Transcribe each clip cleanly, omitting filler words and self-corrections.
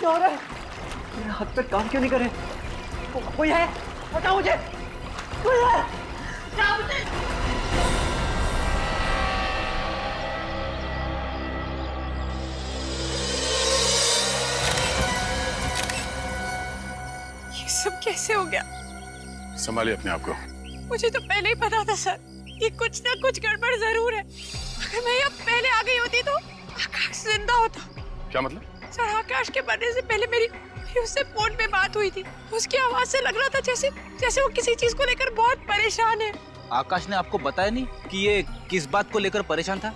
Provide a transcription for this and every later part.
हो रहा है? मेरे हाथ पे काम क्यों नहीं करे? कोई है? बचाओ मुझे! कोई है? बचाओ मुझे! ये सब कैसे हो गया? संभालिए अपने आप को। मुझे तो पहले ही पता था सर, ये कुछ ना कुछ गड़बड़ जरूर है। अगर मैं यहाँ पहले आ गई होती तो आकाश जिंदा होता। क्या मतलब? सर, आकाश के मरने से पहले मेरी उससे फोन पे बात हुई थी। उसकी आवाज से लग रहा था जैसे वो किसी चीज को लेकर बहुत परेशान है। आकाश ने आपको बताया नहीं कि ये किस बात को लेकर परेशान था?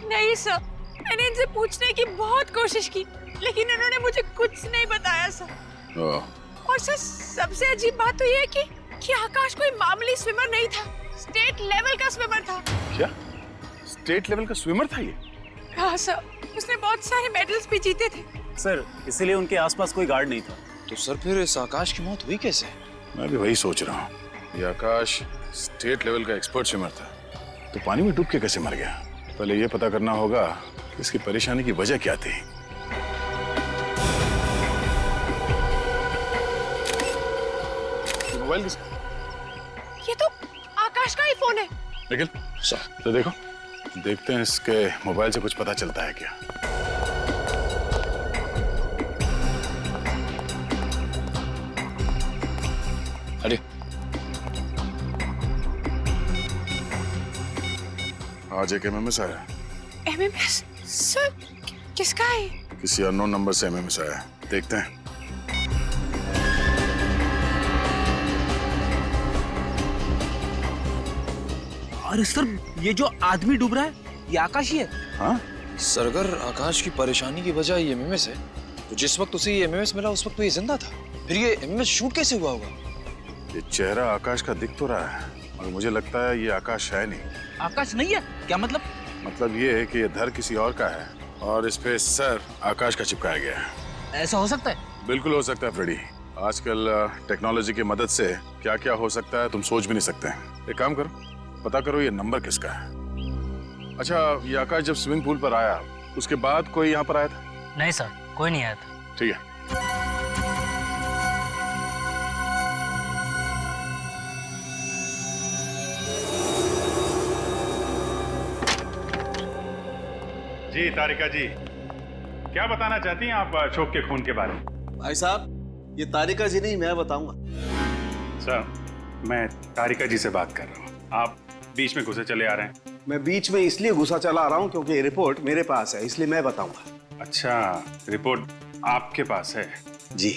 नहीं सर, मैंने इनसे पूछने की बहुत कोशिश की, लेकिन इन्होंने मुझे कुछ नहीं बताया सर। और सर, सबसे अजीब बात तो ये है कि आकाश कोई मामूली स्विमर नहीं था, स्टेट लेवल का स्विमर था। क्या? स्टेट लेवल का स्विमर था ये? हाँ सर, उसने बहुत सारे मेडल्स भी जीते थे। सर, इसीलिए उनके आसपास कोई गार्ड नहीं था। तो सर फिर इस आकाश की मौत हुई कैसे? मैं भी वही सोच रहा हूँ। ये आकाश स्टेट लेवल का एक्सपर्ट स्विमर था, तो पानी में डूब के कैसे मर गया? पहले ये पता करना होगा कि इसकी परेशानी की वजह क्या थी। मोबाइल किसका? ये तो आकाश का ही फोन है। निखिल, तो देखो, देखते हैं इसके मोबाइल से कुछ पता चलता है क्या। अरे आज एक एमएमएस आया। एमएमएस? सर, किसका है? किसी अननोन नंबर से एमएमएस आया है, देखते हैं। अरे सर, ये जो आदमी डूब रहा है, ये आकाश ही है। हाँ? सर, अगर आकाश की परेशानी की वजह ये एमएमएस है, तो जिस वक्त उसे ये एमएमएस मिला उस वक्त तो ये जिंदा था। फिर ये एमएमएस शूट कैसे हुआ होगा? ये चेहरा आकाश का दिख तो रहा है, और मुझे लगता है ये आकाश है नहीं। आकाश नहीं है? क्या मतलब? मतलब ये है कि ये धर किसी और का है और इस पे सर आकाश का चिपकाया गया है। ऐसा हो सकता है? बिल्कुल हो सकता है फ्रेडी। आजकल टेक्नोलॉजी की मदद से क्या क्या हो सकता है तुम सोच भी नहीं सकते। एक काम करो, पता करो ये नंबर किसका है। अच्छा, ये आकाश जब स्विमिंग पूल पर आया उसके बाद कोई यहाँ पर आया था? नहीं सर, कोई नहीं आया था। ठीक है। जी तारिका जी, क्या बताना चाहती हैं आप अशोक के खून के बारे में? भाई साहब, ये तारिका जी नहीं, मैं बताऊंगा। सर, मैं तारिका जी से बात कर रहा हूँ, आप बीच में घुसे चले आ रहे हैं। मैं बीच में इसलिए घुसा चला आ रहा हूँ क्योंकि ये रिपोर्ट मेरे पास है, इसलिए मैं बताऊंगा। अच्छा, रिपोर्ट आपके पास है? जी,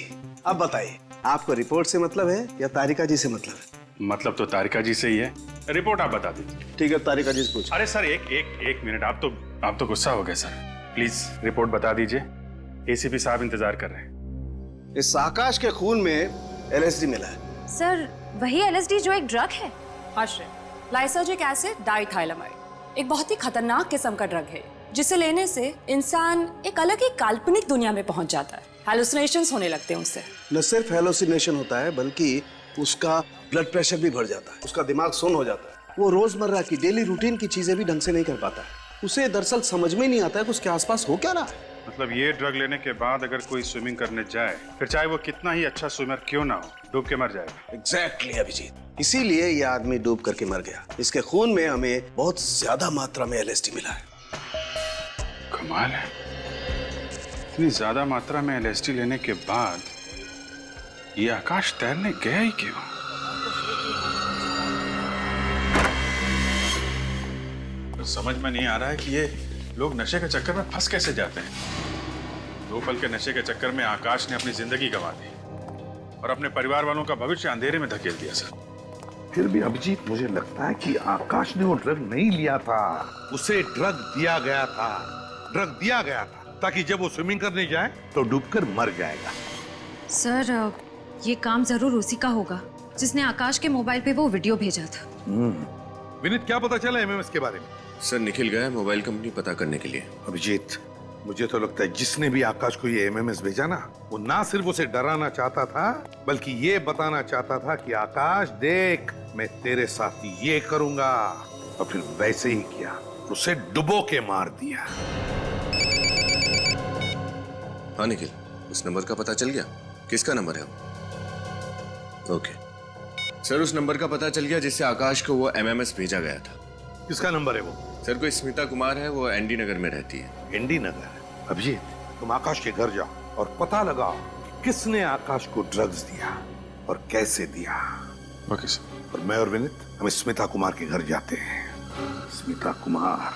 अब बताइए, आपको रिपोर्ट से मतलब है या तारिका जी से मतलब है? मतलब तो तारिका जी से ही है, रिपोर्ट आप बता दीजिए। ठीक है, तारिका जी से पूछ। अरे सर, एक मिनट, आप तो गुस्सा हो गए सर। प्लीज रिपोर्ट बता दीजिए, एसीपी साहब इंतजार कर रहे हैं। इस आकाश के खून में एलएसडी मिला है। सर, वही एलएसडी जो एक ड्रग है? आश्रय, लाइसर्जिक एसिड डाइथाइलामाइड एक बहुत ही खतरनाक किस्म का ड्रग है, जिसे लेने से इंसान एक अलग ही काल्पनिक दुनिया में पहुंच जाता है। हैलुसिनेशंस होने लगते हैं उससे। न सिर्फ हेलोसिनेशन होता है बल्कि उसका ब्लड प्रेशर भी बढ़ जाता है, उसका दिमाग सुन्न हो जाता है, वो रोजमर्रा की डेली रूटीन की चीजें भी ढंग से नहीं कर पाता है। उसे दरअसल समझ में नहीं आता है कि उसके आसपास हो क्या रहा है। मतलब ये ड्रग लेने के बाद अगर कोई स्विमिंग करने जाए, फिर चाहे वो कितना ही अच्छा स्विमर क्यों ना हो, डूब के मर जाएगा। एग्जैक्टली अभिजीत, इसीलिए ये आदमी डूब करके मर गया। इसके खून में हमें बहुत ज्यादा मात्रा में एलएसडी मिला है। कमाल है, इतनी ज्यादा मात्रा में एलएसडी लेने के बाद ये आकाश तैरने गया ही क्यों? समझ में नहीं आ रहा है कि ये लोग नशे के चक्कर में फंस कैसे जाते हैं। 2 पल के नशे के चक्कर में आकाश ने अपनी जिंदगी गंवा दी और अपने परिवार वालों का भविष्य अंधेरे में धकेल दिया। सर, फिर भी अभिजीत, मुझे लगता है कि आकाश ने वो ड्रग नहीं लिया था, उसे ड्रग दिया गया था। ड्रग दिया गया था ताकि जब वो स्विमिंग करने जाए तो डूबकर मर जाएगा। सर, ये काम जरूर उसी का होगा जिसने आकाश के मोबाइल पे वो वीडियो भेजा था। विनीत, क्या पता चला एमएमएस के बारे में? सर, निखिल गया मोबाइल कंपनी पता करने के लिए। अभिजीत, मुझे तो लगता है जिसने भी आकाश को ये एमएमएस भेजा ना, वो ना सिर्फ उसे डराना चाहता था बल्कि ये बताना चाहता था कि आकाश देख, मैं तेरे साथ ये करूंगा। और फिर वैसे ही किया, उसे डुबो के मार दिया। हाँ निखिल, उस नंबर का पता चल गया? किसका नंबर है वो? ओके सर, उस नंबर का पता चल गया जिससे आकाश को वो एमएमएस भेजा गया था। किसका नंबर है वो? सर, कोई स्मिता कुमार है, वो एनडी नगर में रहती है। एनडी नगर? अभिजीत, तुम आकाश के घर जाओ और पता लगाओ कि किसने आकाश को ड्रग्स दिया और कैसे दिया। Okay sir. और मैं और विनीत हम स्मिता कुमार के घर जाते हैं। स्मिता कुमार।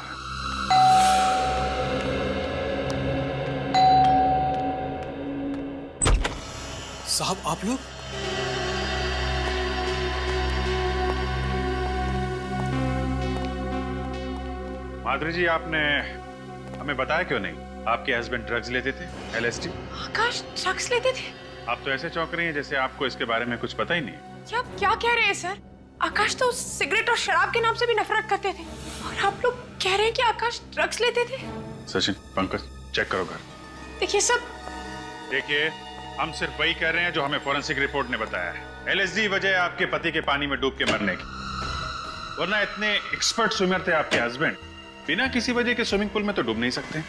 साहब आप लोग? माधुरी जी, आपने हमें बताया क्यों नहीं? आपके हस्बैंड ड्रग्स लेते थे, LSD? आकाश ड्रग्स लेते थे? आप तो ऐसे चौंक रही हैं जैसे आपको इसके बारे में कुछ पता ही नहीं है। क्या कह रहे हैं सर? आकाश तो सिगरेट और शराब के नाम से भी नफरत करते थे, और आप लोग कह रहे हैं कि आकाश ड्रग्स लेते थे? सचिन, पंकज, चेक करो घर। देखिए सर, देखिए, हम सिर्फ वही कह रहे हैं जो हमें फोरेंसिक रिपोर्ट ने बताया है। LSD वजह आपके पति के पानी में डूब के मरने की, वरना इतने एक्सपर्ट स्विमर थे आपके हस्बैंड, बिना किसी वजह के स्विमिंग पूल में तो डूब नहीं सकते।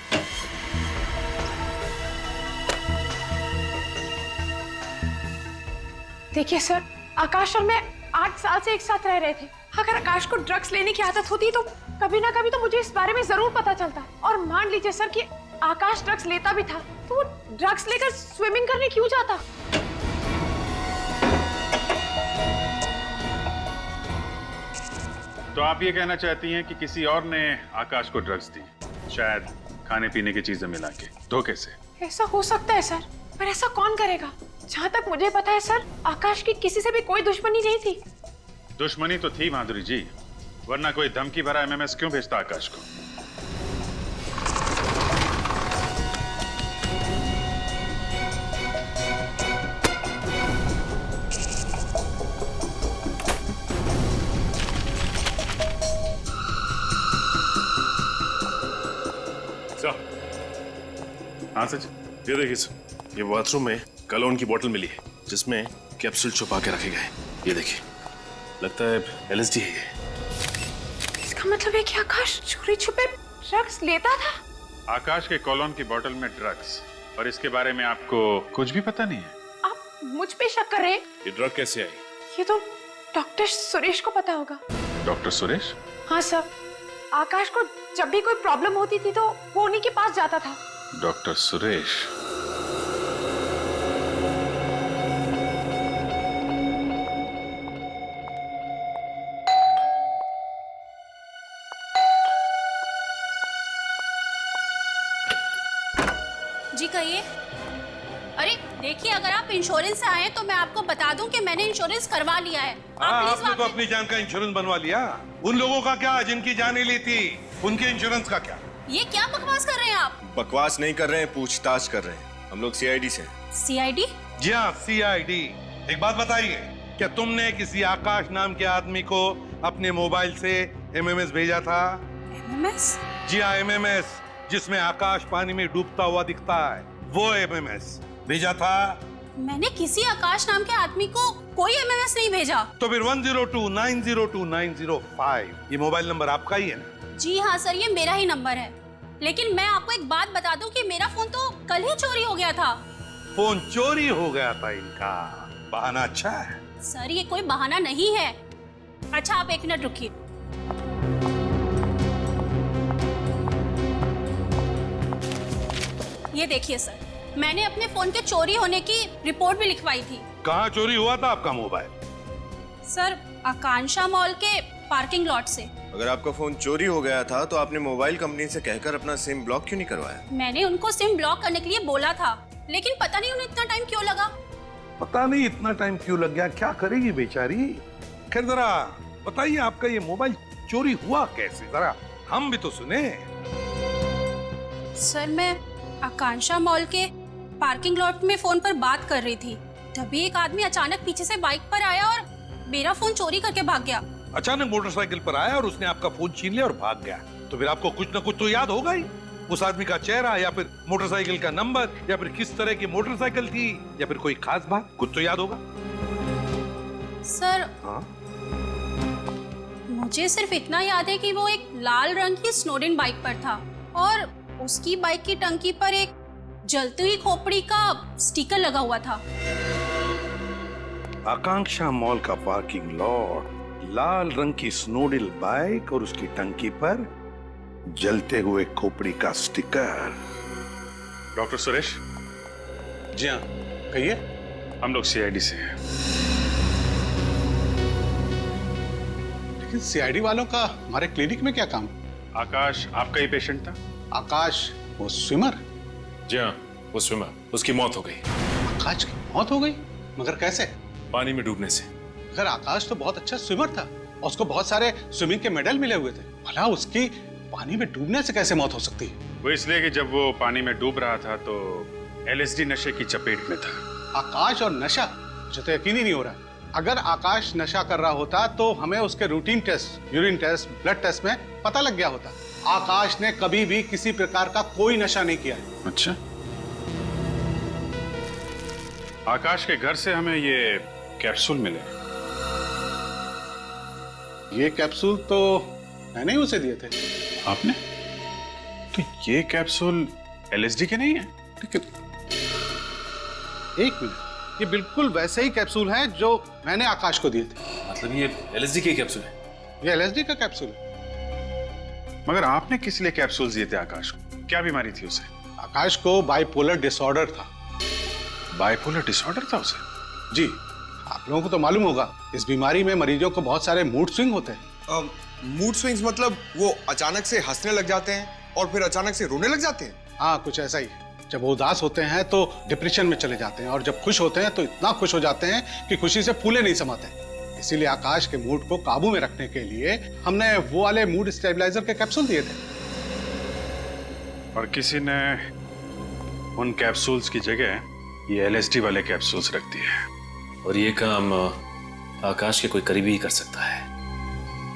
देखिए सर, आकाश और मैं 8 साल से एक साथ रह रहे थे। अगर आकाश को ड्रग्स लेने की आदत होती तो कभी ना कभी तो मुझे इस बारे में जरूर पता चलता। और मान लीजिए सर कि आकाश ड्रग्स लेता भी था, तो वो ड्रग्स लेकर स्विमिंग करने क्यों जाता? तो आप ये कहना चाहती हैं कि किसी और ने आकाश को ड्रग्स दी, शायद खाने पीने की चीजें मिला के, धोखे से? ऐसा हो सकता है सर, पर ऐसा कौन करेगा? जहाँ तक मुझे पता है सर, आकाश की किसी से भी कोई दुश्मनी नहीं थी। दुश्मनी तो थी माधुरी जी, वरना कोई धमकी भरा MMS क्यों भेजता आकाश को? हाँ सच, ये देखिए सर, ये बाथरूम में कलोन की बोतल मिली है जिसमें कैप्सूल छुपा के रखे गए। ये देखिए, लगता है LSD है ये। इसका मतलब है कि आकाश चोरी छुपे ड्रग्स लेता था? आकाश के कॉलोन की बोतल में ड्रग्स, और इसके बारे में आपको कुछ भी पता नहीं है? आप मुझ पे शक कर रहे हैं? ये ड्रग कैसे आई? ये तो डॉक्टर सुरेश को पता होगा। डॉक्टर सुरेश? हाँ सर, आकाश को जब भी कोई प्रॉब्लम होती थी तो वो उन्हीं के पास जाता था। डॉक्टर सुरेश? जी कहिए। अरे देखिए, अगर आप इंश्योरेंस से आए हैं तो मैं आपको बता दूं कि मैंने इंश्योरेंस करवा लिया है। आपने तो अपनी जान का इंश्योरेंस बनवा लिया। उन लोगों का क्या जिनकी जाने ली थी, उनके इंश्योरेंस का क्या? ये क्या बकवास कर रहे हैं आप? बकवास नहीं कर रहे हैं, पूछताछ कर रहे हैं। हम लोग CID से हैं। CID? जी हाँ, CID। एक बात बताइए, क्या तुमने किसी आकाश नाम के आदमी को अपने मोबाइल से MMS भेजा था? MMS? जी हाँ, MMS, जिसमें आकाश पानी में डूबता हुआ दिखता है, वो MMS भेजा था? मैंने किसी आकाश नाम के आदमी को कोई MMS नहीं भेजा। तो फिर 1029029005 ये मोबाइल नंबर आपका ही है ना? जी हाँ सर, ये मेरा ही नंबर है। लेकिन मैं आपको एक बात बता दूं कि मेरा फोन तो कल ही चोरी हो गया था। फोन चोरी हो गया था इनका? बहाना अच्छा है। सर, ये कोई बहाना नहीं है। अच्छा, आप 1 मिनट रुकिए। ये देखिए सर, मैंने अपने फोन के चोरी होने की रिपोर्ट भी लिखवाई थी। कहाँ चोरी हुआ था आपका मोबाइल? सर, आकांक्षा मॉल के पार्किंग लॉट से। अगर आपका फोन चोरी हो गया था तो आपने मोबाइल कंपनी से कहकर अपना सिम ब्लॉक क्यों नहीं करवाया? मैंने उनको सिम ब्लॉक करने के लिए बोला था, लेकिन पता नहीं उन्हें इतना टाइम क्यों लगा। पता नहीं इतना टाइम क्यों लग गया, क्या करेगी बेचारी। खैर जरा बताइए, आपका ये मोबाइल चोरी हुआ कैसे, जरा हम भी तो सुने। सर, मैं आकांक्षा मॉल के पार्किंग लॉट में फोन पर बात कर रही थी, तभी एक आदमी अचानक पीछे से बाइक पर आया और मेरा फोन चोरी करके भाग गया। अचानक मोटरसाइकिल पर आया और उसने आपका फोन छीन लिया और भाग गया। तो फिर आपको कुछ न कुछ तो याद होगा ही, उस आदमी का चेहरा या फिर मोटरसाइकिल का नंबर या फिर किस तरह की मोटरसाइकिल थी या फिर कोई खास बात, कुछ तो याद होगा। सर, हाँ? मुझे सिर्फ इतना याद है कि वो एक लाल रंग की स्नोडेन बाइक पर था और उसकी बाइक की टंकी पर एक जलती हुई खोपड़ी का स्टिकर लगा हुआ था। आकांक्षा मॉल का पार्किंग लॉट, लाल रंग की स्नोडिल बाइक और उसकी टंकी पर जलते हुए खोपड़ी का स्टिकर। डॉक्टर सुरेश। जी हाँ, कहिए। हम लोग सीआईडी से हैं। लेकिन सीआईडी वालों का हमारे क्लिनिक में क्या काम? आकाश आपका ही पेशेंट था? आकाश वो स्विमर? जी हाँ, वो स्विमर, उसकी मौत हो गई। आकाश की मौत हो गई? मगर कैसे? पानी में डूबने से। अगर आकाश तो बहुत अच्छा स्विमर था और उसको बहुत सारे स्विमिंग के मेडल मिले हुए थे, भला उसकी पानी में डूबने से कैसे मौत हो सकती है? वो इसलिए कि जब वो पानी में डूब रहा था तो एलएसडी नशे की चपेट में था। आकाश और नशा? मुझे तो यकीन ही नहीं हो रहा। अगर आकाश नशा कर रहा होता तो हमें उसके routine test, urine test, blood test में पता लग गया होता। आकाश ने कभी भी किसी प्रकार का कोई नशा नहीं किया है। अच्छा, आकाश के घर से हमें ये कैप्सूल मिले। ये कैप्सूल तो मैंने ही उसे दिए थे। आपने? तो ये कैप्सूल एलएसडी के नहीं है? लेकिन एक मिनट, ये बिल्कुल वैसे ही कैप्सूल हैं जो मैंने आकाश को दिए थे। मतलब ये एलएसडी के कैप्सूल है? ये एलएसडी का कैप्सूल है। मगर आपने किस लिए कैप्सूल दिए थे आकाश को? क्या बीमारी थी उसे? आकाश को बाइपोलर डिसऑर्डर था। बाइपोलर डिसऑर्डर था उसे? जी, आप लोगों को तो मालूम होगा, इस बीमारी में मरीजों को बहुत सारे मूड स्विंग होते हैं। मूड स्विंग्स मतलब वो अचानक से हंसने लग जाते हैं और फिर अचानक से रोने लग जाते हैं? हाँ, कुछ ऐसा ही। जब वो उदास होते हैं तो डिप्रेशन में चले जाते हैं और जब खुश होते हैं तो इतना खुश हो जाते हैं कि खुशी से फूले नहीं समाते। इसीलिए आकाश के मूड को काबू में रखने के लिए हमने वो वाले मूड स्टेबलाइजर के कैप्सूल दिए थे। और किसी ने उन कैप्सूल्स की जगह ये एलएसडी वाले कैप्सूल्स रख दिए। और ये काम आकाश के कोई करीबी ही कर सकता है,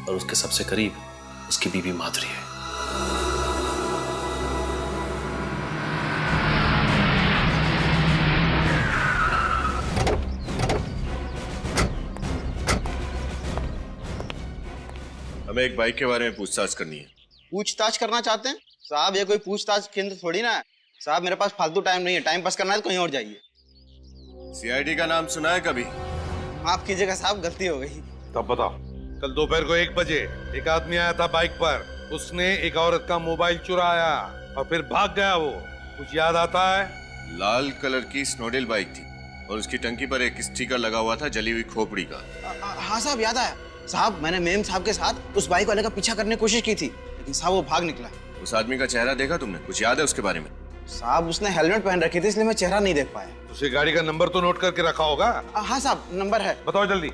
और उसके सबसे करीब उसकी बीवी माधुरी है। हमें एक बाइक के बारे में पूछताछ करनी है। पूछताछ करना चाहते हैं साहब? ये कोई पूछताछ केंद्र थोड़ी ना है साहब। मेरे पास फालतू टाइम नहीं है। टाइम पास करना है तो कहीं और जाइए। सीआईडी का नाम सुना है कभी? माफ कीजिएगा साहब, गलती हो गई। तब बताओ। कल दोपहर को 1 बजे एक आदमी आया था बाइक पर, उसने एक औरत का मोबाइल चुराया और फिर भाग गया। वो कुछ याद आता है? लाल कलर की स्नोडिल बाइक थी और उसकी टंकी पर एक स्टिकर लगा हुआ था जली हुई खोपड़ी का। हाँ साहब, याद आया साहब। मैंने मेम साहब के साथ उस बाइक वाले का पीछा करने की कोशिश की थी, लेकिन साहब वो भाग निकला। उस आदमी का चेहरा देखा तुमने? कुछ याद है उसके बारे में? साहब उसने हेलमेट पहन रखी थी, इसलिए मैं चेहरा नहीं देख पाया। उसे गाड़ी का नंबर तो नोट करके रखा होगा? हाँ साहब, नंबर है। बताओ जल्दी।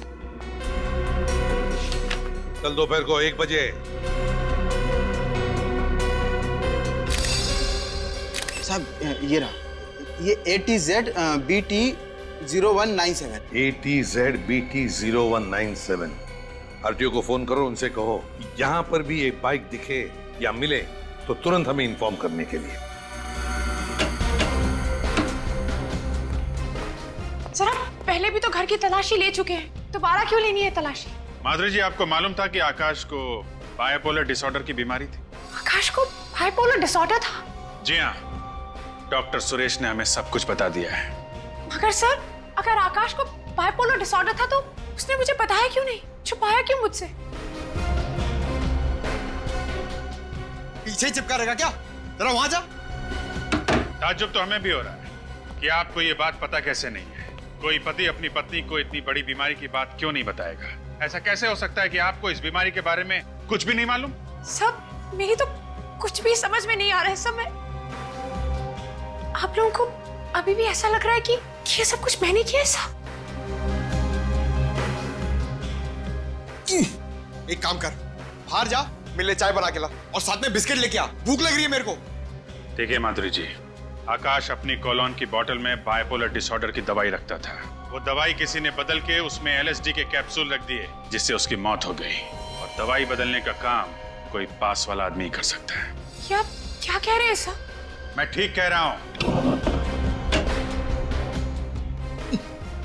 कल दोपहर को 1 बजे। साहब ये रहा, ये ATZ BT 0197। ATZ BT 0197। RTO को फोन करो, उनसे कहो कि यहाँ पर भी एक बाइक दिखे या मिले तो तुरंत हमें इन्फॉर्म करने के लिए। सर, आप पहले भी तो घर की तलाशी ले चुके हैं, दोबारा क्यों लेनी है तलाशी? माधुरी जी, आपको मालूम था कि आकाश को बाइपोलर डिसऑर्डर की बीमारी थी? आकाश को बाइपोलर डिसऑर्डर था? जी हाँ, डॉक्टर सुरेश ने हमें सब कुछ बता दिया है। मगर सर, अगर आकाश को बाइपोलर डिसऑर्डर था तो उसने मुझे बताया क्यों नहीं, छुपाया क्यों मुझसे? पीछे ही चिपका रहेगा क्या? जरा वहां जा। ताज्जुब तो हमें भी हो रहा है कि आपको ये बात पता कैसे नहीं है। कोई पति अपनी पत्नी को इतनी बड़ी बीमारी की बात क्यों नहीं बताएगा? ऐसा कैसे हो सकता है कि आपको इस बीमारी के बारे में कुछ भी नहीं मालूम? सब मेरी तो कुछ भी समझ में नहीं आ रहा है। सब आप लोगों को अभी भी ऐसा लग रहा है कि ये सब कुछ मैंने किया है? साहब एक काम कर, बाहर जा, मिलने चाय बना के ला और साथ में बिस्किट लेके आ, भूख लग रही है मेरे को। देखिए माधुरी जी, आकाश अपनी कॉलोन की बोतल में बाइपोलर डिसऑर्डर की दवाई रखता था। वो दवाई किसी ने बदल के उसमें एलएसडी के कैप्सूल रख दिए, जिससे उसकी मौत हो गई। और दवाई बदलने का काम कोई पास वाला आदमी ही कर सकता है। क्या कह रहे हैं सर? मैं ठीक कह रहा हूँ।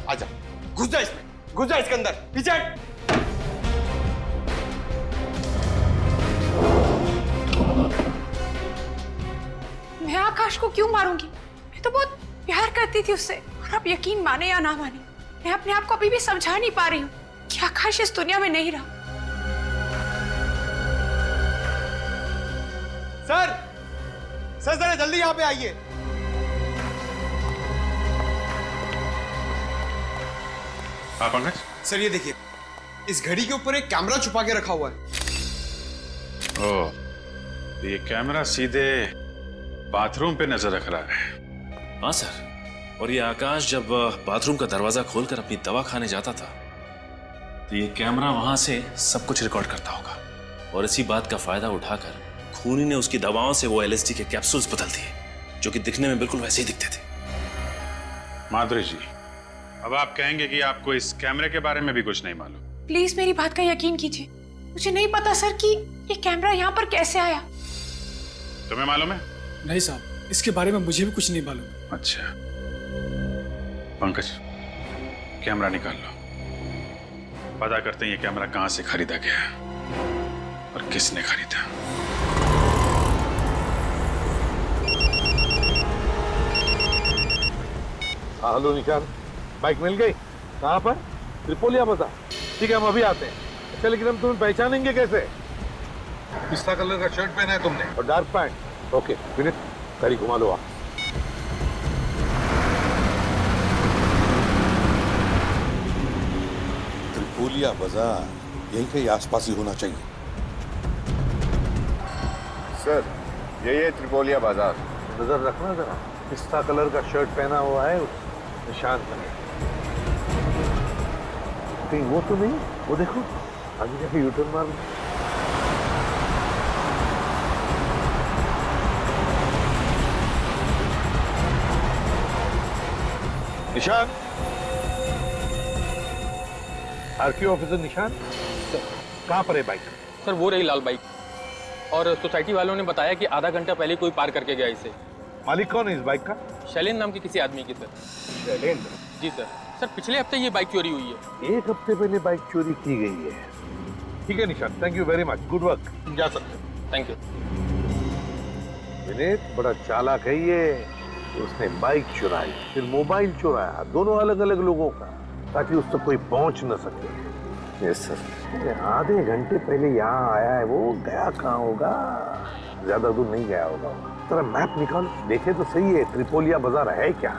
आजा, घुस जा इसमें, घुस जा इसके अंदर, पीछे। मैं आकाश को क्यों मारूंगी? मैं तो बहुत प्यार करती थी उससे, और आप यकीन माने या ना माने, मैं अपने आप को अभी भी समझा नहीं पा रही हूँ कि आकाश इस दुनिया में नहीं रहा। सर जरा जल्दी यहाँ पे आइए। हाँ पंकज। सर ये देखिए, इस घड़ी के ऊपर एक कैमरा छुपा के रखा हुआ है। ओह, तो ये कैमरा सीधे बाथरूम पे नजर रख रहा है। हाँ सर, और ये आकाश जब बाथरूम का दरवाजा खोलकर अपनी दवा खाने जाता था तो ये कैमरा वहां से सब कुछ रिकॉर्ड करता होगा, और इसी बात का फायदा उठाकर खूनी ने उसकी दवाओं से वो LSD के कैप्सूल्स बदल दिए जो कि दिखने में बिल्कुल वैसे ही दिखते थे। माधुरी जी, अब आप कहेंगे कि आपको इस कैमरे के बारे में भी कुछ नहीं मालूम। प्लीज मेरी बात का यकीन कीजिए, मुझे नहीं पता सर कि ये कैमरा यहाँ पर कैसे आया। तुम्हें मालूम है? नहीं साहब, इसके बारे में मुझे भी कुछ नहीं मालूम। अच्छा पंकज, कैमरा निकाल लो, पता करते हैं ये कैमरा कहां से खरीदा गया और किसने खरीदा। हेलो निशान, बाइक मिल गई? कहाँ पर? त्रिपोलिया बाजार। ठीक है, हम अभी आते हैं। अच्छा, लेकिन हम तुम्हें पहचानेंगे कैसे? पिस्ता कलर का शर्ट पहना है तुमने और डार्क पैंट। ओके विनीत, गाड़ी घुमा लो आप। त्रिपोलिया बाजार यहीं के आसपास ही होना चाहिए। सर, यही है त्रिपोलिया बाजार। नजर रखना जरा, पिस्ता कलर का शर्ट पहना हुआ है उस निशान पर। कहीं वो तो नहीं? वो देखो, आगे जाके यूटर्न मार लो। निशान, आरटीओ ऑफिसर निशान, कहाँ पर है बाइक? सर वो रही लाल बाइक, और सोसाइटी वालों ने बताया कि आधा घंटा पहले कोई पार करके गया इसे। मालिक कौन है इस बाइक का? शैलेंद्र नाम के किसी आदमी की सर। शैलेंद्र? जी सर। सर पिछले हफ्ते ये बाइक चोरी हुई है। एक हफ्ते पहले बाइक चोरी की गई है। ठीक है निशान, thank you very much, good work, जा सकते हैं। Thank you. विनीत बड़ा चालाक है ये। उसने बाइक चुराई, फिर मोबाइल चुराया, दोनों अलग अलग लोगों का, ताकि उस तक कोई पहुंच न सके। Yes sir. आधे घंटे पहले यहाँ आया है वो, गया कहाँ होगा? ज्यादा दूर नहीं गया होगा। तेरा मैप निकाल, देखे तो सही है त्रिपोलिया बाजार है क्या?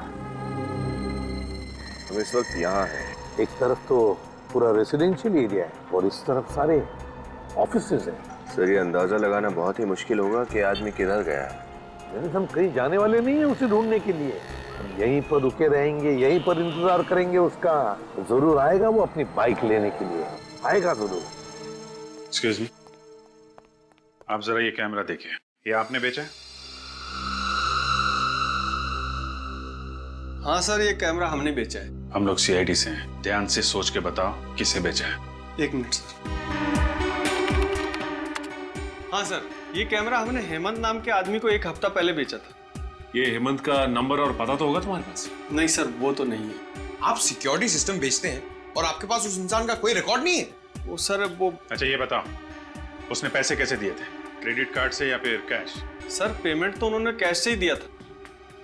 हम इस वक्त यहाँ हैं। एक तरफ तो पूरा रेसिडेंशियल एरिया है और इस तरफ सारे ऑफिसेज हैं। सर, ये अंदाजा लगाना बहुत ही मुश्किल होगा कि आदमी किधर गया है। हम कहीं जाने वाले नहीं है उसे ढूंढने के लिए। हम यहीं पर रुके रहेंगे, यहीं पर इंतजार करेंगे उसका। जरूर आएगा वो अपनी बाइक लेने के लिए, आएगा जरूर। एक्सक्यूज मी, आप जरा ये कैमरा देखिए, ये आपने बेचा है? हाँ सर, ये कैमरा हमने बेचा है। हम लोग CID से हैं, ध्यान से सोच के बताओ किसे बेचा है। एक मिनट सर। हाँ सर, ये कैमरा हमने हेमंत नाम के आदमी को एक हफ्ता पहले बेचा था। ये हेमंत का नंबर और पता तो होगा तुम्हारे पास? नहीं सर, वो तो नहीं है। आप सिक्योरिटी सिस्टम बेचते हैं और आपके पास उस इंसान का कोई रिकॉर्ड नहीं है? वो सर वो। अच्छा ये बताओ, उसने पैसे कैसे दिए थे? क्रेडिट कार्ड से या फिर कैश? सर पेमेंट तो उन्होंने कैश से ही दिया था।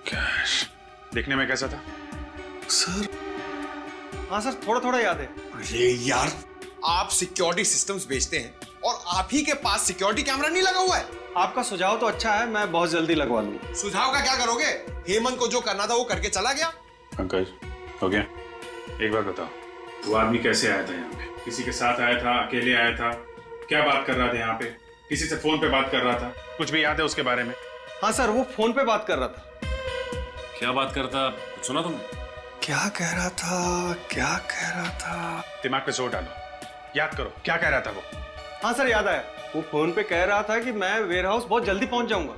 कैश? दिखने में कैसा था? सर हाँ सर, थोड़ा थोड़ा याद है। अरे यार, आप सिक्योरिटी सिस्टम्स बेचते हैं और आप ही के पास सिक्योरिटी कैमरा नहीं लगा हुआ है। आपका सुझाव तो अच्छा है, मैं बहुत जल्दी लगवा लूंगा। सुझाव का क्या करोगे? हेमंत को जो करना था वो करके चला गया। पंकज, हो गया? एक बात बताओ, वो आदमी कैसे आया था यहाँ पे? किसी के साथ आया था, अकेले आया था, क्या बात कर रहा था यहाँ पे? किसी से फोन पे बात कर रहा था? कुछ भी याद है उसके बारे में? हाँ सर, वो फोन पे बात कर रहा था। क्या बात करता, सुना तुमने? क्या कह रहा था, क्या कह रहा था? दिमाग पे जोर डालो, याद करो, क्या कह रहा था वो? हाँ सर, याद आया। वो फोन पे कह रहा था कि मैं वेयर हाउस बहुत जल्दी पहुंच जाऊंगा।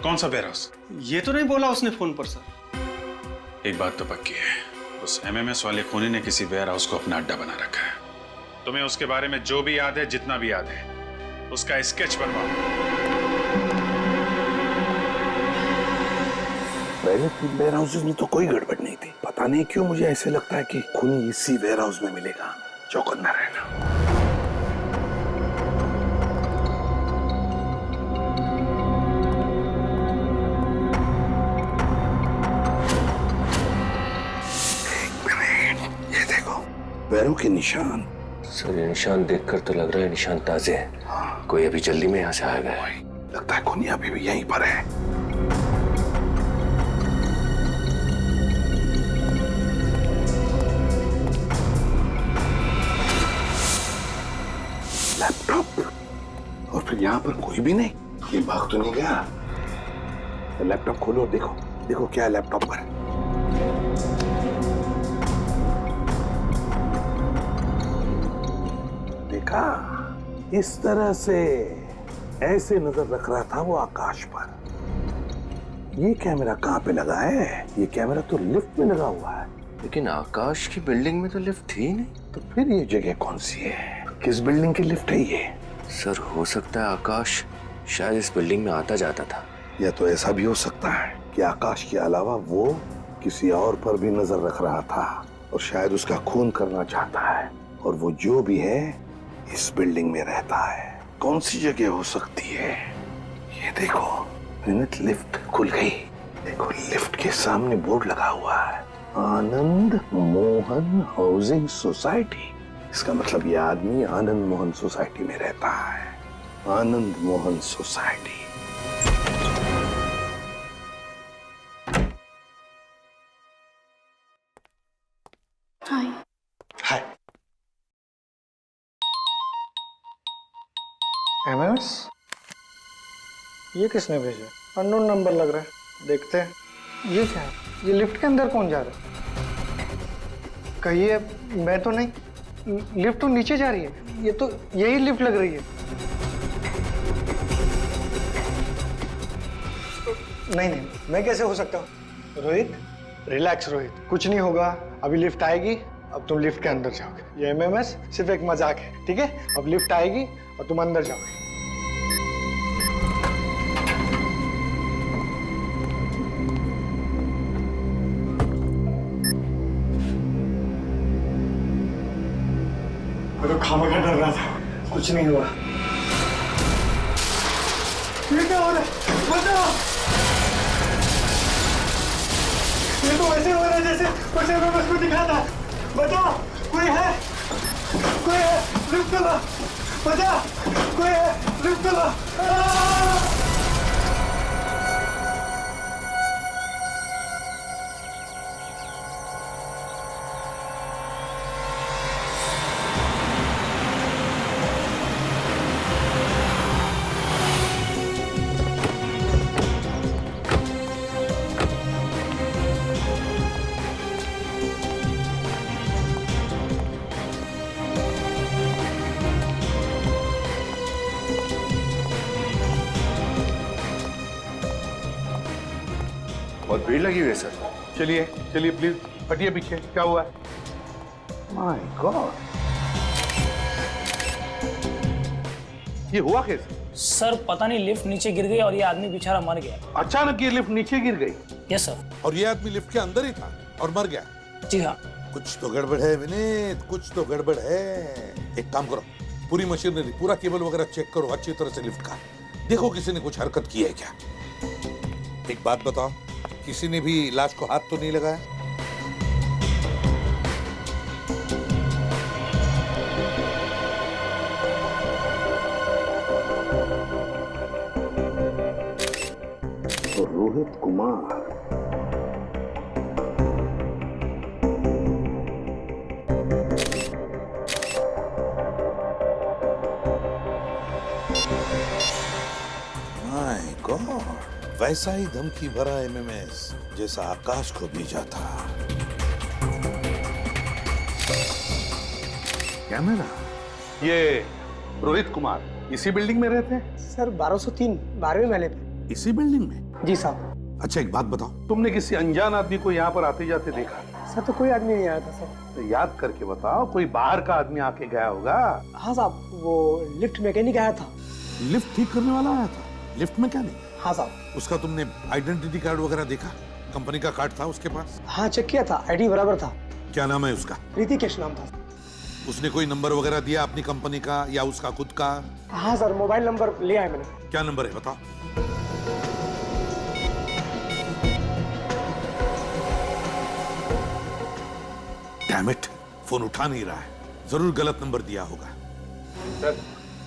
कौन सा वेयर हाउस? ये तो नहीं बोला उसने फोन पर सर। एक बात तो पक्की है, उस MMS वाले खूनी ने किसी वेयर हाउस को अपना अड्डा बना रखा है। तुम्हें उसके बारे में जो भी याद है, जितना भी याद है, उसका स्केच बनवाओ। पहले 3 वेयर हाउसेज में तो कोई गड़बड़ नहीं थी। पता नहीं क्यों मुझे ऐसे लगता है कि खूनी इसी वेयर हाउस में मिलेगा। चौकन्ना रहना। पैरों के निशान। सर ये निशान देखकर तो लग रहा है निशान ताजे हैं। कोई अभी जल्दी में यहाँ से आएगा। लगता है कुनिया अभी भी यहीं पर है। लैपटॉप, और फिर यहाँ पर कोई भी नहीं। ये भाग तो नहीं गया। लैपटॉप खोलो और देखो, देखो क्या है लैपटॉप पर। देखा, इस तरह से ऐसे नजर रख रहा था वो आकाश पर। ये कैमरा कहाँ पे लगा है? ये कैमरा तो लिफ्ट में लगा हुआ है। लेकिन आकाश की बिल्डिंग में तो लिफ्ट थी नहीं। तो फिर ये जगह कौन सी है? किस बिल्डिंग की लिफ्ट है ये? सर हो सकता है आकाश शायद इस बिल्डिंग में आता जाता था। या तो ऐसा भी हो सकता है कि आकाश के अलावा वो किसी और पर भी नजर रख रहा था और शायद उसका खून करना चाहता है, और वो जो भी है इस बिल्डिंग में रहता है। कौन सी जगह हो सकती है? ये देखो, लिफ्ट खुल गई। देखो लिफ्ट के सामने बोर्ड लगा हुआ है, आनंद मोहन हाउसिंग सोसाइटी। इसका मतलब ये आदमी आनंद मोहन सोसाइटी में रहता है। आनंद मोहन सोसाइटी। हाय। हाय। एमएस? ये किसने भेजा? अननोन नंबर लग रहा है, देखते हैं। ये क्या है? ये लिफ्ट के अंदर कौन जा रहा है? कहिए, मैं तो नहीं। लिफ्ट तो नीचे जा रही है। ये तो यही लिफ्ट लग रही है। नहीं नहीं, मैं कैसे हो सकता हूँ? रोहित, रिलैक्स रोहित, कुछ नहीं होगा। अभी लिफ्ट आएगी, अब तुम लिफ्ट के अंदर जाओगे। ये एमएमएस सिर्फ एक मजाक है, ठीक है? अब लिफ्ट आएगी और तुम अंदर जाओगे। मैं तो खामखा डर रहा था, कुछ नहीं हुआ। ये क्या हो रहा है? बचाओ! ये तो वैसे हो रहा है जैसे कुछ एमएमएस को दिखा था। बचाओ! कोई है? कोई है? लिफ्ट चला! बचाओ! कोई है? लिफ्ट चला! बहुत भीड़ लगी हुई है सर। चलिए चलिए प्लीज हटिए पीछे। क्या हुआ? माय गॉड, ये हुआ कैसे? सर पता नहीं, लिफ्ट नीचे गिर गई और ये आदमी बेचारा मर गया। अचानक ये लिफ्ट नीचे गिर गई? Yes sir. और ये आदमी लिफ्ट के अंदर ही था और मर गया? जी हाँ। कुछ तो गड़बड़ है विनीत, कुछ तो गड़बड़ है। एक काम करो, पूरी मशीनरी, पूरा केबल वगैरह चेक करो अच्छी तरह से लिफ्ट का। देखो किसी ने कुछ हरकत की है क्या। एक बात बताओ, किसी ने भी लाश को हाथ तो नहीं लगाया? तो रोहित कुमार माय गॉड, वैसा ही धमकी भरा एमएमएस जैसा आकाश को भेजा था। क्या मेरा? ये रोहित कुमार इसी बिल्डिंग में रहते हैं? सर 1203 12वें महले पे। इसी बिल्डिंग में? जी साहब। अच्छा एक बात बताओ, तुमने किसी अनजान आदमी को यहाँ पर आते जाते देखा? सर तो कोई आदमी नहीं आया था सर। तो याद करके बताओ, कोई बाहर का आदमी आके गया होगा। हाँ साहब, वो लिफ्ट मैकेनिक आया था। लिफ्ट ठीक करने वाला आया था? Lift mechanic? हाँ साहब। उसका तुमने आइडेंटिटी कार्ड वगैरह देखा? कंपनी का कार्ड था उसके पास? हाँ चेक किया था, आईडी बराबर था। क्या नाम है उसका? ऋतिकेश नाम था। उसने कोई नंबर वगैरह दिया अपनी कंपनी का या उसका खुद का? हाँ सर, मोबाइल नंबर लिया है मैंने। क्या नंबर है बताओ? डैम इट, फोन उठा नहीं रहा है, जरूर गलत नंबर दिया होगा। सर।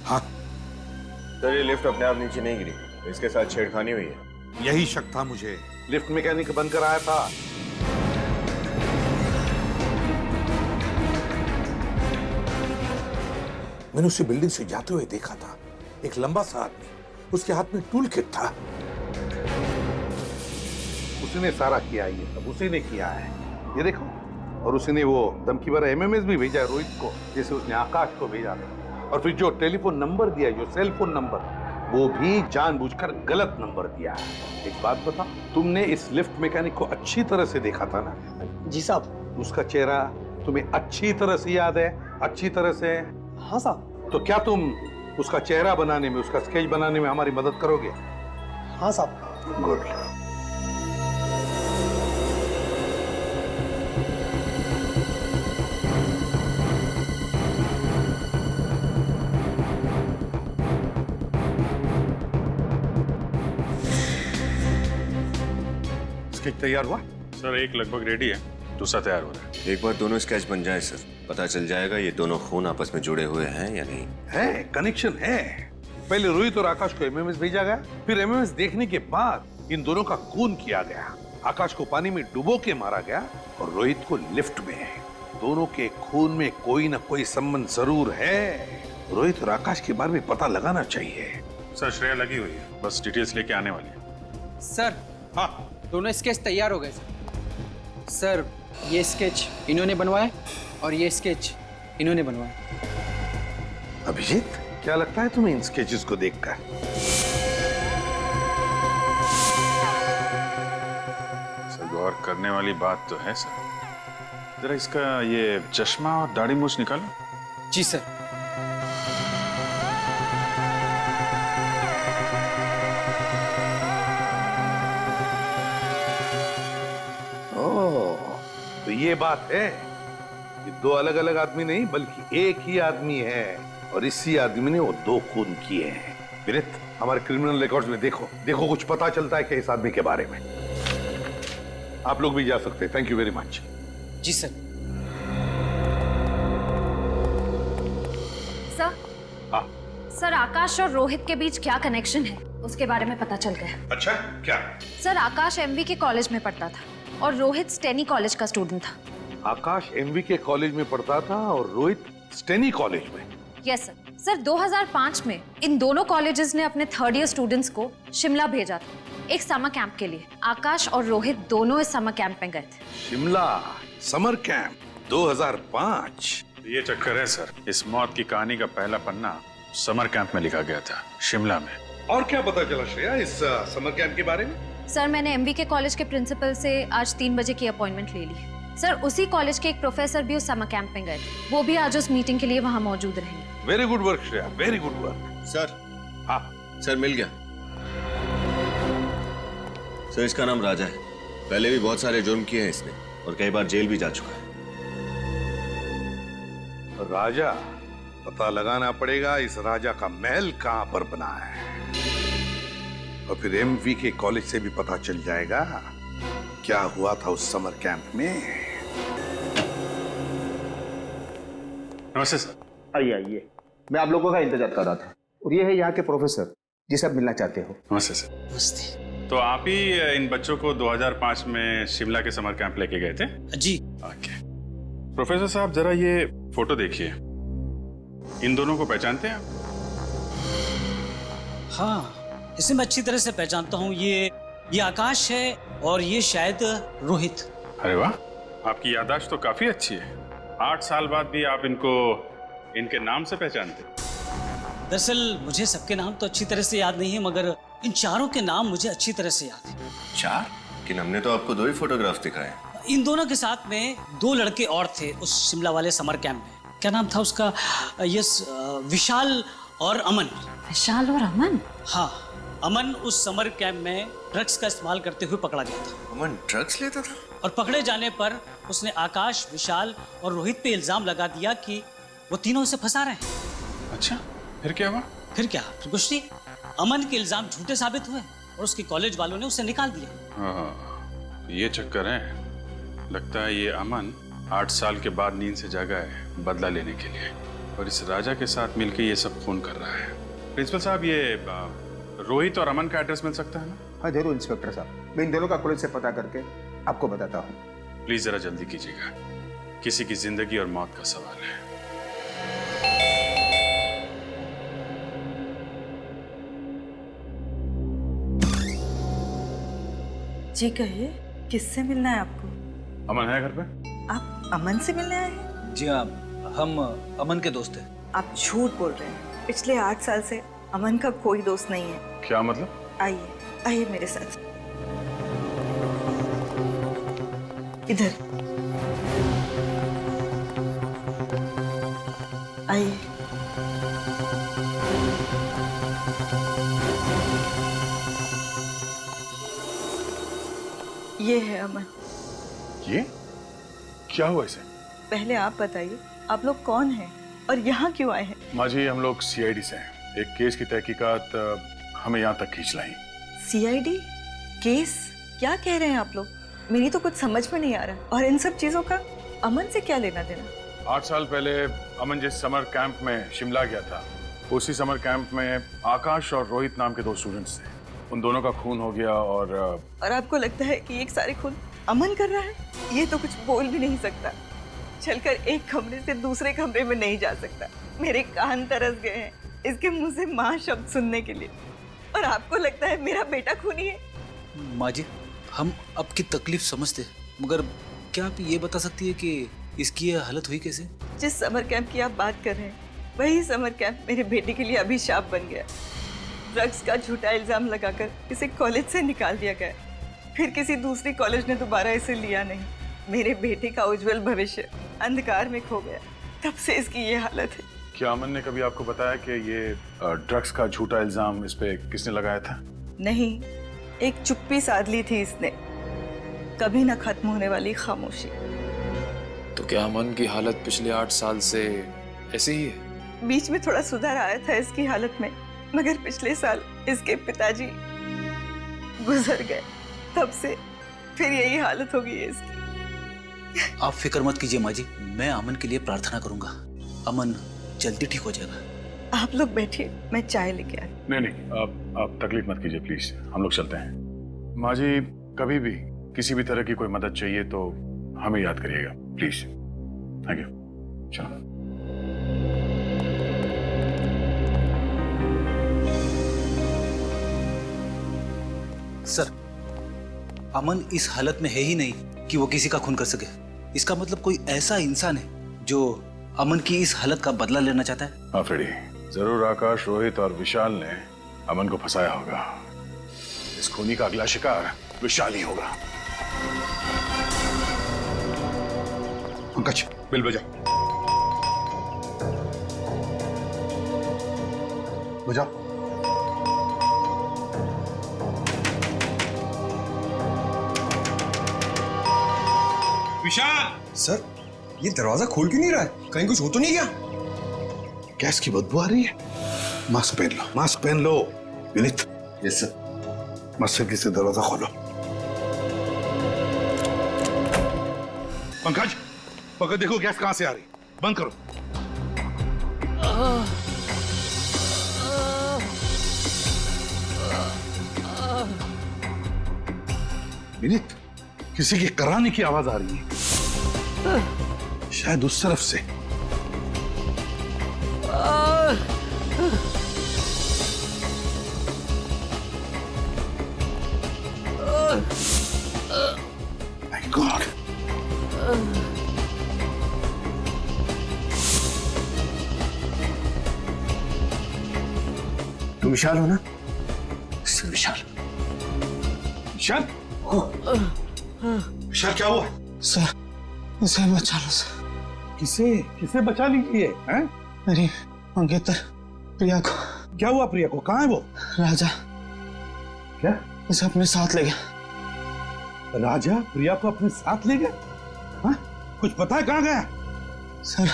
हाँ सर, ये लिफ्ट अपने आप नीचे नहीं गिरी, इसके साथ छेड़खानी हुई है। यही शक था मुझे, लिफ्ट मैकेनिक बंद कराया था। मैंने उसे बिल्डिंग से जाते हुए देखा था, एक लंबा सा आदमी, उसके हाथ में टूल किट था। उसने सारा किया, ये सब उसी ने किया है, ये देखो। और उसने वो धमकी भरा एमएमएस भी भेजा है रोहित को, जैसे उसने आकाश को भेजा था। और फिर जो टेलीफोन नंबर दिया, जो सेल फोन नंबर, वो भी जानबूझकर गलत नंबर दिया है। एक बात बता, तुमने इस लिफ्ट मैकेनिक को अच्छी तरह से देखा था ना? जी साहब। उसका चेहरा तुम्हें अच्छी तरह से याद है? अच्छी तरह से? हाँ साहब। तो क्या तुम उसका चेहरा बनाने में, उसका स्केच बनाने में हमारी मदद करोगे? हाँ साहब। गुड। स्केच तैयार हुआ? सर, एक लगभग रेडी है, दूसरा तैयार हो रहा है। एक बार दोनों स्केच बन जाए सर, पता चल जाएगा ये दोनों खून आपस में जुड़े हुए हैं या नहीं। है, कनेक्शन है। पहले रोहित और आकाश को एमएमएस भेजा गया, फिर एमएमएस देखने के बाद इन दोनों का खून किया गया। आकाश को पानी में डुबो के मारा गया और रोहित को लिफ्ट में। दोनों के खून में कोई ना कोई संबंध जरूर है। रोहित और आकाश के बारे में पता लगाना चाहिए। सर, श्रेया लगी हुई है, बस डिटेल्स लेके आने वाली है। सर। हाँ, दोनों स्केच तैयार हो गए सर। ये स्केच इन्होंने बनवाया और ये स्केच इन्होंने बनवाया। अभिजीत, क्या लगता है तुम्हें इन स्केचेस को देखकर? सर, गौर करने वाली बात तो है सर। जरा इसका ये चश्मा और दाढ़ी मूछ निकालो। जी सर। तो ये बात है, ये दो अलग अलग आदमी नहीं बल्कि एक ही आदमी है, और इसी आदमी ने वो दो खून किए हैं। विनीत, हमारे क्रिमिनल रिकॉर्ड्स में देखो, देखो कुछ पता चलता है कि इस आदमी के बारे में। आप लोग भी जा सकते हैं। Thank you very much. जी सर। सर। हाँ। सर, आकाश और रोहित के बीच क्या कनेक्शन है उसके बारे में पता चल गया। अच्छा, क्या? सर, आकाश एमवी के कॉलेज में पढ़ता था और रोहित स्टेनी कॉलेज का स्टूडेंट था। आकाश एमवी के कॉलेज में पढ़ता था और रोहित स्टेनी कॉलेज में? Yes sir. सर, 2005 में इन दोनों कॉलेजेस ने अपने थर्ड ईयर स्टूडेंट्स को शिमला भेजा था एक समर कैंप के लिए। आकाश और रोहित दोनों इस समर कैंप में गए थे। Shimla summer camp 2005? ये चक्कर है सर, इस मौत की कहानी का पहला पन्ना समर कैंप में लिखा गया था, शिमला में। और क्या पता चला श्रेया इस समर कैंप के बारे में? सर, मैंने एमवी के कॉलेज के प्रिंसिपल से आज 3 बजे की अपॉइंटमेंट ले ली। सर, उसी कॉलेज के एक प्रोफेसर भी उस समर कैंप में गए थे, वो भी आज उस मीटिंग के लिए वहाँ मौजूद रहेंगे। Very good work Shreya, very good work. Sir. हाँ सर, मिल गया सर। इसका नाम राजा है, पहले भी बहुत सारे जुर्म किए हैं इसने और कई बार जेल भी जा चुका है। राजा? पता लगाना पड़ेगा इस राजा का महल कहां पर बना है, और फिर एमवी के कॉलेज से भी पता चल जाएगा क्या हुआ था उस समर कैंप में। नमस्ते सर। आइए आइए, मैं आप लोगों का इंतजार कर रहा था। और ये है यहाँ के प्रोफेसर जिसे आप मिलना चाहते हो। नमस्ते सर। नमस्ते। तो आप ही इन बच्चों को 2005 में शिमला के समर कैंप लेके गए थे? जी। ओके। प्रोफेसर साहब, जरा ये फोटो देखिए, इन दोनों को पहचानते हैं आप? हाँ, इसे मैं अच्छी तरह से पहचानता हूँ। ये आकाश है और ये शायद रोहित। अरे वाह, आपकी याददाश्त तो काफी अच्छी है। 8 साल बाद भी आप इनको इनके नाम से पहचानते? दरअसल मुझे सबके नाम तो अच्छी तरह से याद नहीं है, मगर इन चारों के नाम मुझे अच्छी तरह से याद है। 4? लेकिन हमने तो आपको 2 ही फोटोग्राफ दिखाए। इन दोनों के साथ में 2 लड़के और थे उस शिमला वाले समर कैंप में। क्या नाम था उसका? यस, विशाल और अमन। विशाल और अमन? हाँ, अमन उस समर कैंप में ड्रग्स का इस्तेमाल करते हुए पकड़ा गया था। अमन ड्रग्स लेता था? और पकड़े जाने पर उसने आकाश, विशाल और रोहित पे इल्जाम लगा दिया कि वो तीनों उसे फंसा रहे हैं। अच्छा, फिर क्या हुआ? फिर कुछ नहीं। अमन के इल्जाम झूठे साबित हुए और उसके कॉलेज वालों ने उसे निकाल दिया। हाँ, ये चक्कर है। लगता है ये अमन 8 साल के बाद नींद से जागा है बदला लेने के लिए, और इस राजा के साथ मिलकर ये सब खून कर रहा है। प्रिंसिपल साहब, ये रोहित और अमन का एड्रेस मिल सकता है ना? हाँ जरूर इंस्पेक्टर साहब, मैं इन दोनों का पुलिस से पता करके आपको बताता हूँ। प्लीज जरा जल्दी कीजिएगा, किसी की जिंदगी और मौत का सवाल है। जी कहिए, किससे मिलना है आपको? अमन है घर पे? आप अमन से मिलने आए हैं? जी हाँ, हम अमन के दोस्त हैं। आप झूठ बोल रहे हैं। पिछले 8 साल से अमन का कोई दोस्त नहीं है। क्या मतलब? आइए आइए मेरे साथ, इधर आइए। ये है अमन। ये क्या हुआ इसे? पहले आप बताइए, आप लोग कौन हैं और यहाँ क्यों आए हैं? माँ जी, हम लोग सीआईडी से हैं। एक केस की तहकीकात हमें यहाँ तक खींच लाई। CID case? क्या कह रहे हैं आप लोग? मेरी तो कुछ समझ में नहीं आ रहा। और इन सब चीजों का अमन से क्या लेना देना? 8 साल पहले अमन जिस समर कैंप में शिमला गया था, उसी समर कैंप में आकाश और रोहित नाम के 2 स्टूडेंट्स थे। उन दोनों का खून हो गया और आपको लगता है कि एक सारे खून अमन कर रहा है? ये तो कुछ बोल भी नहीं सकता, चलकर एक कमरे से दूसरे कमरे में नहीं जा सकता। मेरे कान तरस गए हैं इसके मुंह से माँ शब्द सुनने के लिए। और आपको लगता है मेरा बेटा खूनी है? माँ जी, हम आपकी तकलीफ समझते हैं, मगर क्या आप ये बता सकती है कि इसकी ये हालत हुई कैसे? जिस समर कैंप की आप बात कर रहे हैं, वही समर कैंप मेरे बेटे के लिए अभिशाप बन गया। ड्रग्स का झूठा इल्जाम लगाकर इसे कॉलेज से निकाल दिया गया। फिर किसी दूसरी कॉलेज ने दोबारा इसे लिया नहीं। मेरे बेटे का उज्जवल भविष्य अंधकार में खो गया। तब से इसकी ये हालत है। क्या अमन ने कभी आपको बताया कि ये ड्रग्स का झूठा इल्जाम इस पे किसने लगाया था? नहीं, एक चुप्पी साध ली थी इसने, कभी न खत्म होने वाली खामोशी। तो क्या अमन की हालत पिछले 8 साल से ऐसे ही है? बीच में थोड़ा सुधार आया था इसकी हालत में, मगर पिछले साल इसके पिताजी गुजर गए। तब से फिर यही हालत हो गई है इसकी। आप फिक्र मत कीजिए माँ जी, मैं अमन के लिए प्रार्थना करूंगा। अमन जल्दी ठीक हो जाएगा। आप लोग बैठिए, मैं चाय लेके आई। नहीं, आप तकलीफ मत कीजिए प्लीज, हम लोग चलते हैं। माँ जी, कभी भी किसी भी तरह की कोई मदद चाहिए तो हमें याद करिएगा प्लीज। Thank you. चलो। सर, अमन इस हालत में है ही नहीं कि वो किसी का खून कर सके। इसका मतलब कोई ऐसा इंसान है जो अमन की इस हालत का बदला लेना चाहता है। हाँ फ्रेडी, जरूर आकाश, रोहित और विशाल ने अमन को फंसाया होगा। इस खूनी का अगला शिकार विशाल ही होगा। पंकज, बिल बजा। बजा। विशाल सर, ये दरवाजा खोल क्यों नहीं रहा है? कहीं कुछ हो तो नहीं गया? गैस की बदबू आ रही है। मास्क पहन लो, मास्क पहन लो। विनीत। Yes sir. मस्जिद से दरवाजा खोलो। पंकज, पंकज देखो गैस कहां से आ रही। बंद करो। विनीत, किसी के कराने की आवाज आ रही है, शायद उस तरफ से। Thank God. तुम विशाल हो ना? सर विशाल। विशाल? विशाल क्या हुआ? सर, इसे बचा लो सर। किसे किसे बचा लीजिए? हैं? मेरी मंगेतर प्रिया को। क्या हुआ प्रिया को? कहाँ है वो? राजा। क्या? इसे अपने साथ ले गया। राजा प्रिया को अपने साथ ले गया? हाँ? कुछ पता है कहाँ गया? सर।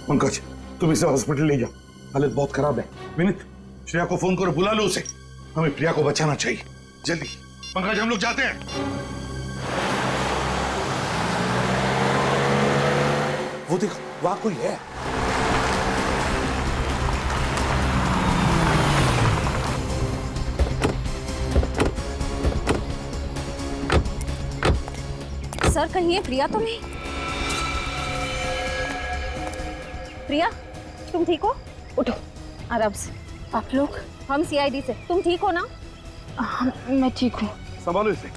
पंकज, तुम इसे हॉस्पिटल ले जाओ, हालत बहुत खराब है। विनीत, श्रेया को फोन करो, बुला लो उसे। हमें प्रिया को बचाना चाहिए, जल्दी। पंकज, हम लोग जाते हैं। वो देखो, वहां कोई है। सर कहीं ये प्रिया तो नहीं? प्रिया, तुम ठीक हो? उठो आराम से। आप लोग? हम सीआईडी से। तुम ठीक हो ना? मैं ठीक हूँ। संभालो इसे।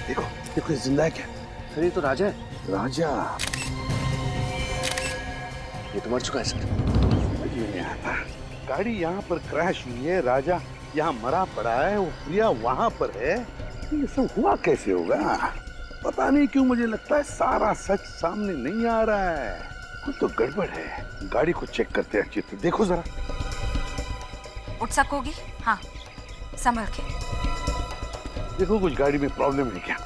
देखो देखो, ये जिंदा है क्या? सर ये तो राजा है। राजा ये तो मर चुका है सर। समझ में नहीं आता। गाड़ी यहाँ पर क्रैश हुई है, राजा यहाँ मरा पड़ा है, वो प्रिया वहां पर है। ये सब हुआ कैसे होगा? पता नहीं क्यों मुझे लगता है सारा सच सामने नहीं आ रहा है। कुछ तो गड़बड़ है। गाड़ी को चेक करते हैं अच्छी तरह। देखो जरा। उठ सकोगी? हाँ, संभल के। देखो कुछ गाड़ी में प्रॉब्लम है क्या?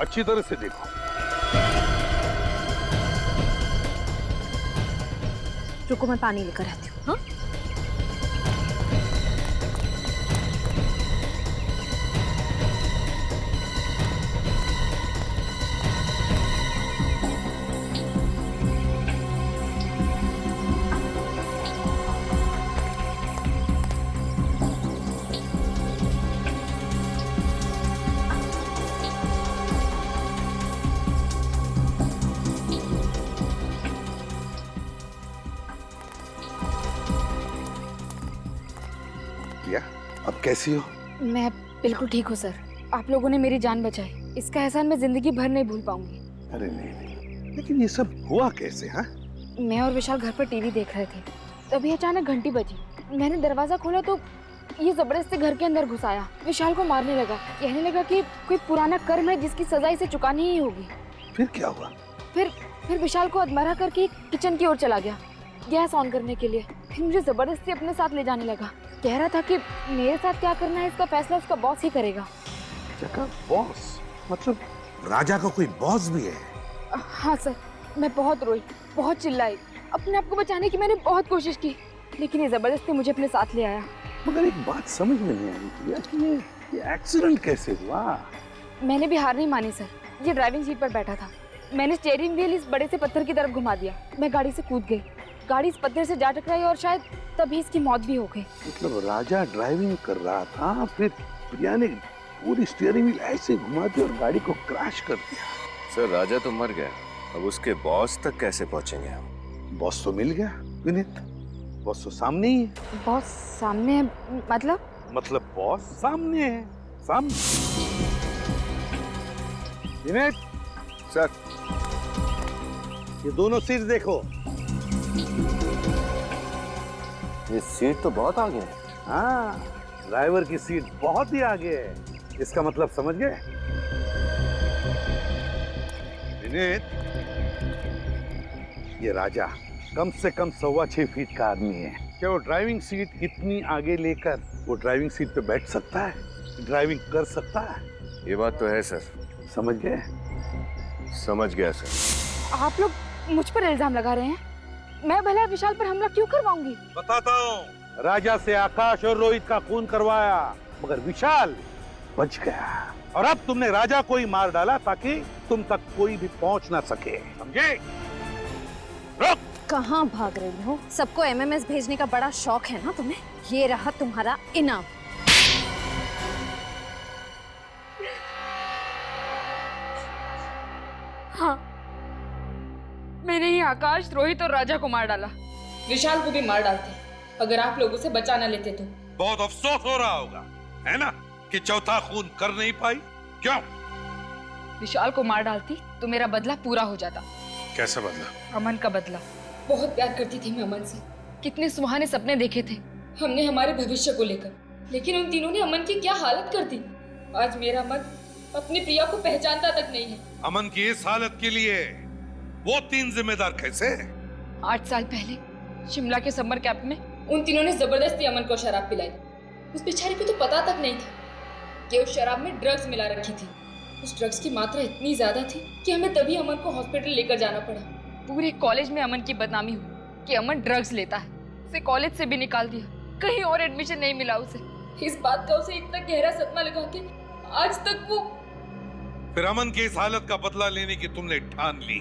अच्छी तरह से देखो। रुको, मैं पानी लेकर आती हूँ। हाँ? अब कैसी हो? मैं बिल्कुल ठीक हूँ सर। आप लोगों ने मेरी जान बचाई। इसका एहसान मैं जिंदगी भर नहीं भूल पाऊंगी। अरे नहीं, लेकिन ये सब हुआ कैसे? हाँ, मैं और विशाल घर पर टीवी देख रहे थे, तभी अचानक घंटी बजी। मैंने दरवाजा खोला तो ये जबरदस्ती घर के अंदर घुस आया। विशाल को मारने लगा, कहने लगा कि कोई पुराना कर्म है जिसकी सजा इसे चुकानी ही होगी। फिर क्या हुआ? फिर विशाल को अधमरा करके किचन की ओर चला गया गैस ऑन करने के लिए। फिर मुझे जबरदस्ती अपने साथ ले जाने लगा। कह रहा था कि मेरे साथ क्या करना है इसका फैसला उसका बॉस ही करेगा। बॉस? मतलब राजा का कोई बॉस भी है? हाँ सर, मैं बहुत रोई, बहुत चिल्लाई। अपने आप को बचाने की मैंने बहुत कोशिश की, लेकिन ये जबरदस्ती मुझे अपने साथ ले आया। मगर एक बात समझ में नहीं आई प्रिया कि ये एक्सीडेंट कैसे हुआ? मैंने भी हार नहीं मानी सर। ये ड्राइविंग सीट पर बैठा था, मैंने स्टीयरिंग व्हील इस बड़े से पत्थर की तरफ घुमा दिया। मैं गाड़ी से कूद गई, गाड़ी इस पत्थर से जा टकराई और शायद तभी इसकी मौत भी हो गई। मतलब राजा ड्राइविंग कर रहा था, फिर प्रिया ने पूरी स्टीयरिंग व्हील ऐसे घुमा दी और गाड़ी को क्रैश कर दिया। सर राजा तो मर गया, अब उसके बॉस तक कैसे पहुंचेंगे हम? बॉस तो मिल गया विनीत, बॉस तो सामने ही है। बॉस सामने है? मतलब बॉस सामने है, सामने। विनीत सर, ये दोनों सीट देखो। ये सीट तो बहुत आगे है। हाँ, ड्राइवर की सीट बहुत ही आगे है। इसका मतलब समझ गए? विनीत, ये राजा कम से कम 6.25 फीट का आदमी है। क्या वो ड्राइविंग सीट इतनी आगे लेकर वो ड्राइविंग सीट पे बैठ सकता है, ड्राइविंग कर सकता है? ये बात तो है सर। समझ गए? समझ गया सर। आप लोग मुझ पर इल्जाम लगा रहे हैं। मैं भला विशाल पर हमला क्यों करवाऊंगी? बताता हूँ। राजा से आकाश और रोहित का खून करवाया, मगर विशाल बच गया। और अब तुमने राजा को ही मार डाला ताकि तुम तक कोई भी पहुंच ना सके, समझे? रुक! कहाँ भाग रही हो? सबको एमएमएस भेजने का बड़ा शौक है ना तुम्हें? ये रहा तुम्हारा इनाम। हाँ, मैंने ही आकाश, रोहित और राजा को मार डाला। विशाल को भी मार डालते अगर आप लोग उसे बचा न लेते तो। बहुत अफसोस हो रहा होगा, है ना, कि चौथा खून कर नहीं पाई। क्यों? विशाल को मार डालती तो मेरा बदला पूरा हो जाता। कैसा बदला? अमन का बदला। बहुत प्यार करती थी मैं अमन से। कितने सुहाने सपने देखे थे हमने हमारे भविष्य को लेकर, लेकिन उन तीनों ने अमन की क्या हालत कर दी। आज मेरा मन अपनी प्रिया को पहचानता तक नहीं है। अमन की इस हालत के लिए वो तीन जिम्मेदार कैसे? 8 साल पहले शिमला के समर कैंप में उन तीनों ने जबरदस्ती अमन को शराब पिलाई। उस बेचारी को तो पता तक नहीं था कि उस शराब में ड्रग्स मिला रखी थी। उस ड्रग्स की मात्रा इतनी ज्यादा थी कि हमें तभी अमन को हॉस्पिटल लेकर जाना पड़ा। पूरे कॉलेज में अमन की बदनामी हुई कि अमन ड्रग्स लेता है। उसे कॉलेज से भी निकाल दिया। कहीं और एडमिशन नहीं मिला उसे। इस बात का उसे इतना गहरा सदमा लगा कि आज तक वो। फिर अमन की इस हालत का बदला लेने की तुमने ठान ली?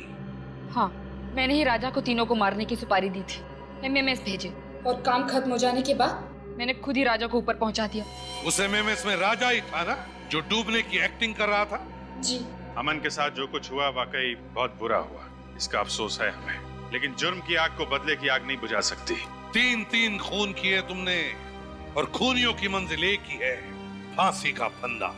हाँ, मैंने ही राजा को तीनों को मारने की सुपारी दी थी, एमएमएस भेजे, और काम खत्म हो जाने के बाद मैंने खुद ही राजा को ऊपर पहुंचा दिया। उस एमएमएस में राजा ही था ना, जो डूबने की एक्टिंग कर रहा था? जी। अमन के साथ जो कुछ हुआ वाकई बहुत बुरा हुआ, इसका अफसोस है हमें, लेकिन जुर्म की आग को बदले की आग नहीं बुझा सकती। 3 खून किए तुमने, और खूनियों की मंजिल एक ही है, फांसी का फंदा।